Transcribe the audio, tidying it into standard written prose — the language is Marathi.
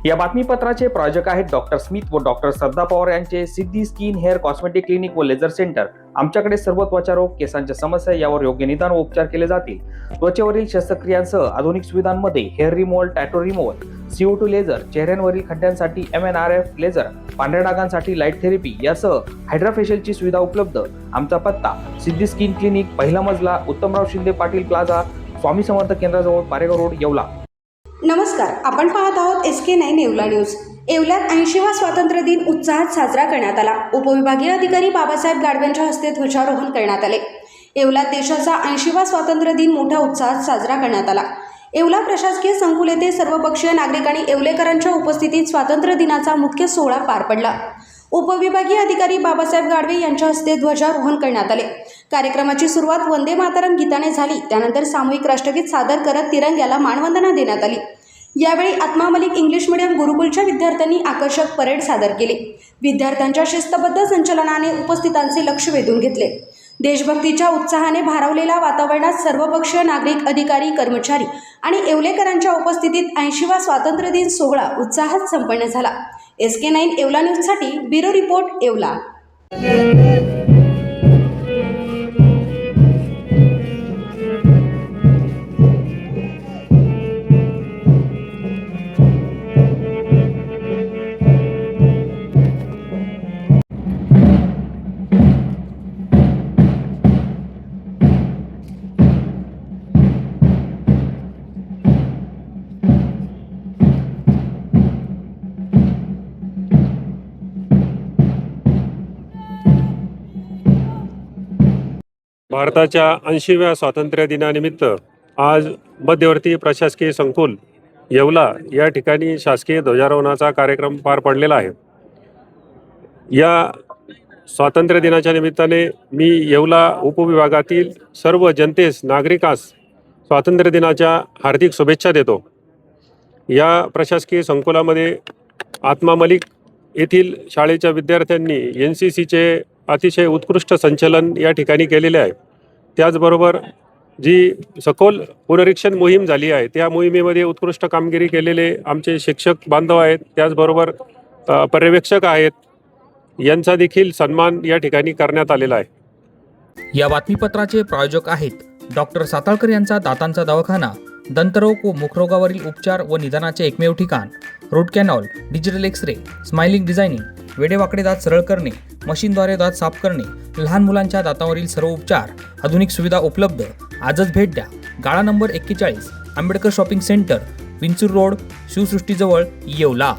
या बातमीपत्राचे प्रायोजक आहेत डॉक्टर स्मिथ व डॉक्टर श्रद्धा पवार यांचे सिद्धी स्किन हेअर कॉस्मेटिक क्लिनिक व लेझर सेंटर। आमच्याकडे सर्व त्वचा रोग, केसांच्या समस्या यावर योग्य निदान व उपचार केले जातील। त्वचेवरील शस्त्रक्रियांसह आधुनिक सुविधांमध्ये hair removal, tattoo removal, CO2 laser, चेहऱ्यांवरील खड्ड्यांसाठी MNRF लेझर, पांढऱ्या डागांसाठी लाईट थेरपी यासह हायड्राफेशियलची सुविधा उपलब्ध। आमचा पत्ता सिद्धी स्किन क्लिनिक, पहिला मजला, उत्तमराव शिंदे पाटील प्लाझा, स्वामी समर्थ केंद्राजवळ, पारेगाव रोड, येवला। नमस्कार, आपण पाहत आहोत SK9 येवला न्यूज। येवल्यात 80वा स्वातंत्र्य दिन उत्साहात साजरा करण्यात आला। उपविभागीय अधिकारी बाबासाहेब गाडवेंच्या हस्ते ध्वजारोहण करण्यात आले। येवल्यात देशाचा 80वा स्वातंत्र्य दिन मोठ्या उत्साहात साजरा करण्यात आला। येवला प्रशासकीय संकुल येथे सर्वपक्षीय नागरिक आणि येवलेकरांच्या उपस्थितीत स्वातंत्र्य दिनाचा मुख्य सोहळा पार पडला। उपविभागीय अधिकारी बाबासाहेब गाडवे यांच्या हस्ते ध्वजारोहण करण्यात आले। कार्यक्रमाची सुरुवात वंदे मातरम गीताने झाली। त्यानंतर सामूहिक राष्ट्रगीत सादर करत तिरंग्याला मानवंदना देण्यात आली। यावेळी आत्मा मलिक इंग्लिश मीडियम गुरुकुलच्या विद्यार्थ्यांनी आकर्षक परेड सादर केली। विद्यार्थ्यांच्या शिस्तबद्ध संचलनाने उपस्थितांचे लक्ष वेधून घेतले। देशभक्तीच्या उत्साहाने भारावलेल्या वातावरणात सर्वपक्षीय नागरिक, अधिकारी, कर्मचारी आणि येवलेकरांच्या उपस्थितीत 80वा स्वातंत्र्य दिन सोहळा उत्साहात संपन्न झाला। SK9 येवला न्यूजसाठी ब्युरो रिपोर्ट, येवला। भारताच्या 80व्या स्वातंत्र्य दिनानिमित्त आज मध्यवर्ती प्रशासकीय संकुल येवला या ठिकाणी शासकीय ध्वजारोहणाचा कार्यक्रम पार पडलेला आहे। या स्वातंत्र्य दिनाच्या निमित्ताने मी येवला उपविभागातील सर्व जनतेस, नागरिकांस स्वातंत्र्य दिनाच्या हार्दिक शुभेच्छा देतो। या प्रशासकीय संकुलामध्ये आत्मा मलिक येथील शाळेच्या विद्यार्थ्यांनी NCCचे अतिशय उत्कृष्ट संचलन या ठिकाणी केलेले आहे। त्याचबरोबर जी सखोल पुनरीक्षण मोहीम झाली आहे, त्या मोहिमेमध्ये उत्कृष्ट कामगिरी केलेले आमचे शिक्षक बांधव आहेत, त्याचबरोबर पर्यवेक्षक आहेत, यांचा देखील सन्मान या ठिकाणी करण्यात आलेला आहे। या बातमीपत्राचे प्रायोजक आहेत डॉक्टर साताळकर यांचा दातांचा दवाखाना, दंतरोग व मुखरोगावरील उपचार व निदानाचे एकमेव ठिकाण। Root canal, digital x-ray, smiling designing, वेडेवाकडे दात सरळ करणे, मशीनद्वारे दात साफ करणे, लहान मुलांच्या दातावरील सर्व उपचार, आधुनिक सुविधा उपलब्ध। आजच भेट द्या। गाळा number 41, Ambedkar shopping centre, Vinchur road, शिवसृष्टीजवळ, येवला।